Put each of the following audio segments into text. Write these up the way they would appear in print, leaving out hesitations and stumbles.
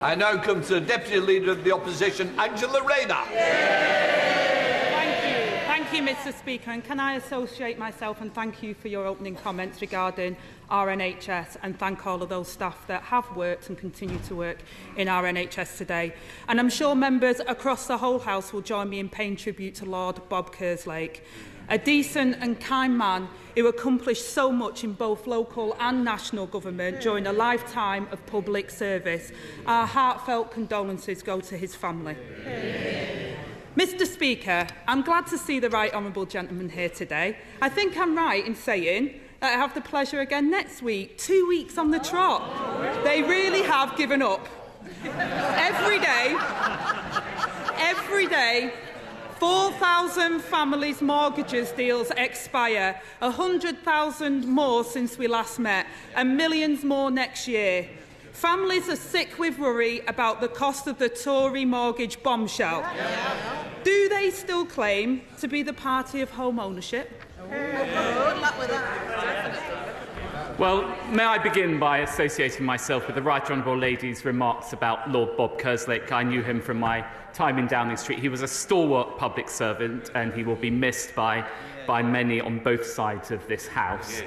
I now come to the Deputy Leader of the Opposition, Angela Rayner. Thank you, Mr Speaker. And can I associate myself and thank you for your opening comments regarding our NHS, and thank all of those staff that have worked and continue to work in our NHS today. And I'm sure members across the whole House will join me in paying tribute to Lord Bob Kerslake, a decent and kind man who accomplished so much in both local and national government during a lifetime of public service. Our heartfelt condolences go to his family. Mr Speaker, I'm glad to see the right honourable gentleman here today. I think I'm right in saying that I have the pleasure again next week, 2 weeks on the trot. They really have given up. Every day, 4,000 families' mortgages deals expire, 100,000 more since we last met, and millions more next year. Families are sick with worry about the cost of the Tory mortgage bombshell. Do they still claim to be the party of home ownership? Good luck with that. Well, may I begin by associating myself with the Right Honourable Lady's remarks about Lord Bob Kerslake. I knew him from my time in Downing Street. He was a stalwart public servant and he will be missed by many on both sides of this House.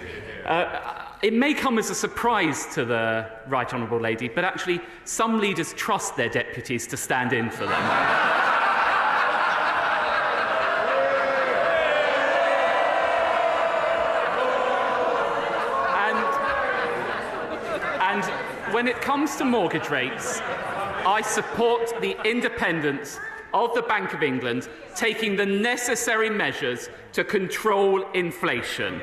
It may come as a surprise to the Right Honourable Lady, but actually some leaders trust their deputies to stand in for them. And when it comes to mortgage rates, I support the independence of the Bank of England taking the necessary measures to control inflation.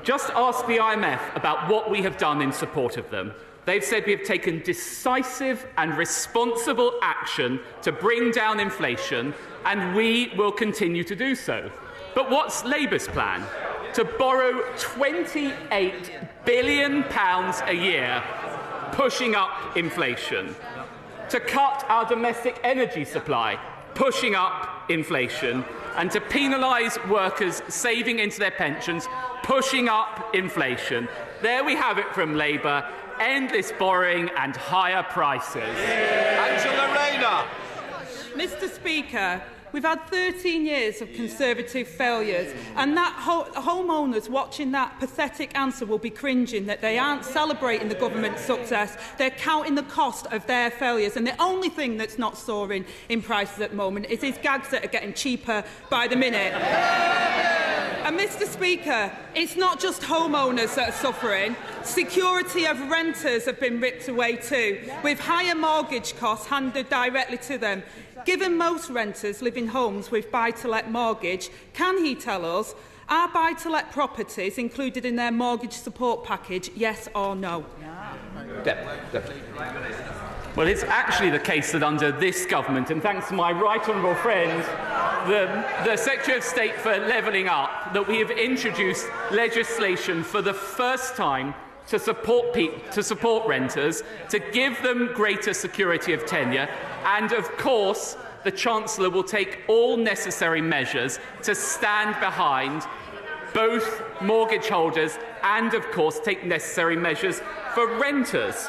Just ask the IMF about what we have done in support of them. They've said we have taken decisive and responsible action to bring down inflation, and we will continue to do so. But what's Labour's plan? To borrow £28 billion a year, pushing up inflation. To cut our domestic energy supply, pushing up inflation. And to penalise workers saving into their pensions, pushing up inflation. There we have it from Labour. Endless borrowing and higher prices. Angela Rayner. Mr Speaker, we've had 13 years of Conservative failures, and that homeowners watching that pathetic answer will be cringing that they aren't celebrating the government's success, they're counting the cost of their failures, and the only thing that's not soaring in prices at the moment is his gags that are getting cheaper by the minute. And Mr Speaker, it's not just homeowners that are suffering. Security of renters have been ripped away too, with higher mortgage costs handed directly to them. Given most renters live in homes with buy-to-let mortgage, can he tell us, are buy-to-let properties included in their mortgage support package, yes or no? Well, it's actually the case that under this government, and thanks to my right honourable friend, the Secretary of State for Levelling Up, that we have introduced legislation for the first time to support renters, to give them greater security of tenure, and of course the Chancellor will take all necessary measures to stand behind both mortgage holders and of course take necessary measures for renters.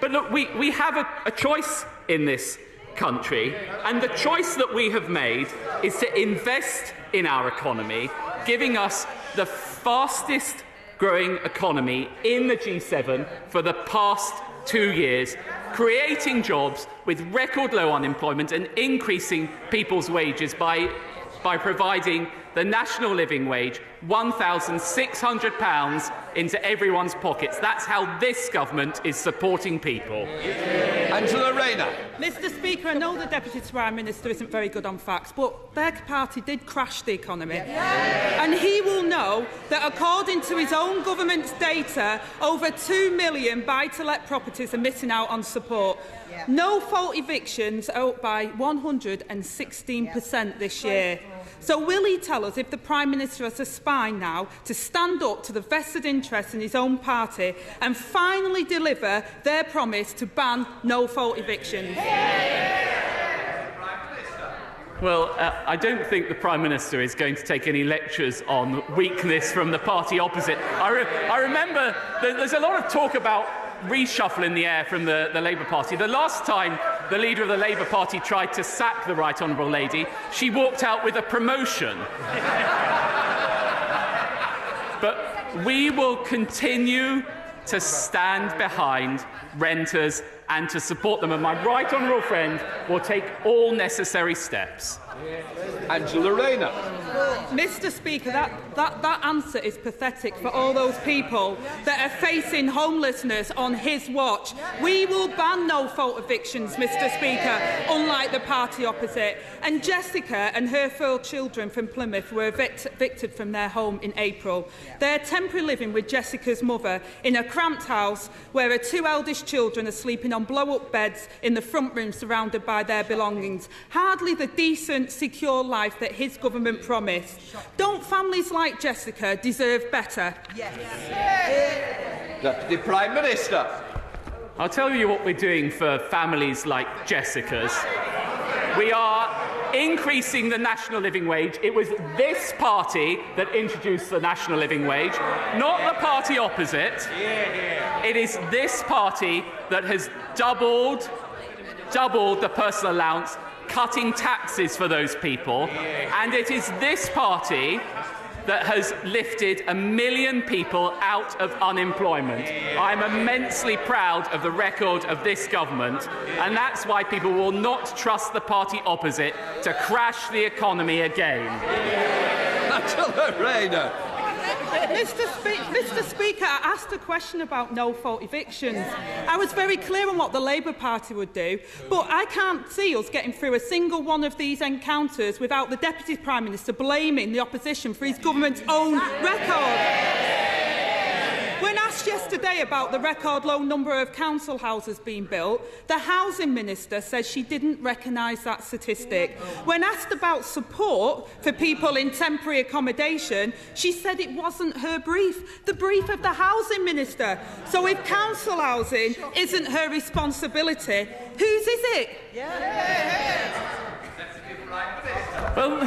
But look, we have a choice in this country, and the choice that we have made is to invest in our economy, giving us the fastest growing economy in the G7 for the past 2 years, creating jobs with record low unemployment and increasing people's wages by providing the national living wage, £1,600 into everyone's pockets. That's how this government is supporting people. Angela Rayner. Mr Speaker, I know the Deputy Prime Minister isn't very good on facts, but their party did crash the economy. And he will know that according to his own government's data, over 2 million buy-to-let properties are missing out on support. No-fault evictions are up by 116% this year. So will he tell us if the Prime Minister has a spine now to stand up to the vested interests in his own party and finally deliver their promise to ban no-fault evictions? Well, I don't think the Prime Minister is going to take any lectures on weakness from the party opposite. I remember there's a lot of talk about reshuffle in the air from the Labour Party. The last time the leader of the Labour Party tried to sack the Right Honourable Lady, she walked out with a promotion. But we will continue to stand behind renters and to support them, and my right honourable friend will take all necessary steps. Angela Rayner. Mr. Speaker, that answer is pathetic for all those people that are facing homelessness on his watch. We will ban no-fault evictions, Mr. Speaker, unlike the party opposite. And Jessica and her 4 children from Plymouth were evicted from their home in April. They're temporarily living with Jessica's mother in a cramped house where her 2 eldest children are sleeping on blow-up beds in the front room surrounded by their belongings. Hardly the decent, secure life that his government promised. Don't families like Jessica deserve better? Yes. Deputy Prime Minister. I'll tell you what we're doing for families like Jessica's. We are increasing the national living wage. It was this party that introduced the national living wage, not the party opposite. It is this party that has doubled the personal allowance, cutting taxes for those people, and it is this party that has lifted 1 million people out of unemployment. I'm immensely proud of the record of this government, and that's why people will not trust the party opposite to crash the economy again. Angela Rayner. Mr. Speaker, I asked a question about no-fault evictions. I was very clear on what the Labour Party would do, but I can't see us getting through a single one of these encounters without the Deputy Prime Minister blaming the opposition for his government's own record. When asked yesterday about the record low number of council houses being built, the Housing Minister says she didn't recognise that statistic. When asked about support for people in temporary accommodation, she said it wasn't her brief, the brief of the Housing Minister. So if council housing isn't her responsibility, whose is it? Well,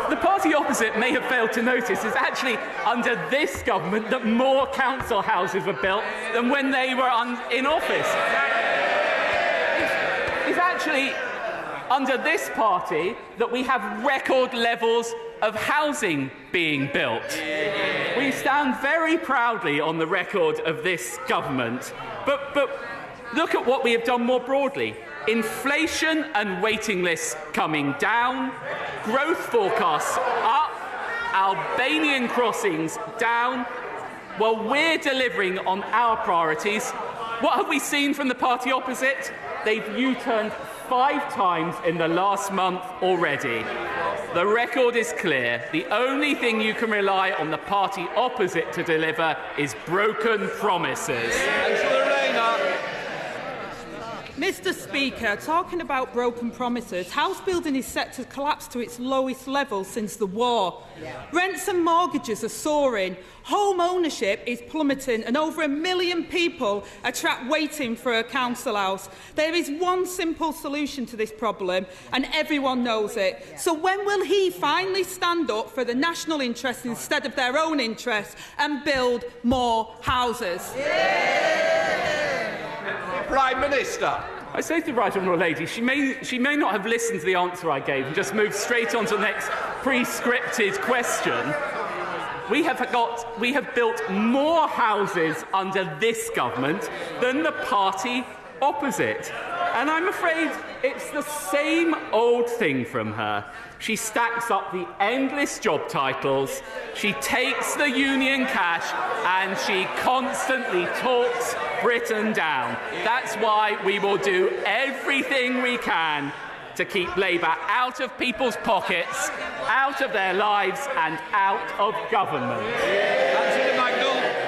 the party opposite may have failed to notice it's actually under this government that more council houses were built than when they were in office. It's actually under this party that we have record levels of housing being built. We stand very proudly on the record of this government, but look at what we have done more broadly. Inflation and waiting lists coming down, growth forecasts up, Albanian crossings down. Well, we're delivering on our priorities. What have we seen from the party opposite? They've U-turned 5 times in the last month already. The record is clear. The only thing you can rely on the party opposite to deliver is broken promises. Angela Rayner. Mr. Speaker, talking about broken promises, house building is set to collapse to its lowest level since the war. Rents and mortgages are soaring, home ownership is plummeting, and over 1 million people are trapped waiting for a council house. There is one simple solution to this problem, and everyone knows it. So when will he finally stand up for the national interest instead of their own interests and build more houses? Prime Minister. I say to the Right Honourable Lady, she may not have listened to the answer I gave and just moved straight on to the next pre-scripted question. We have built more houses under this government than the party opposite. And I'm afraid it's the same old thing from her. She stacks up the endless job titles, she takes the union cash, and she constantly talks Britain down. That's why we will do everything we can to keep Labour out of people's pockets, out of their lives, and out of government. Angela Rayner.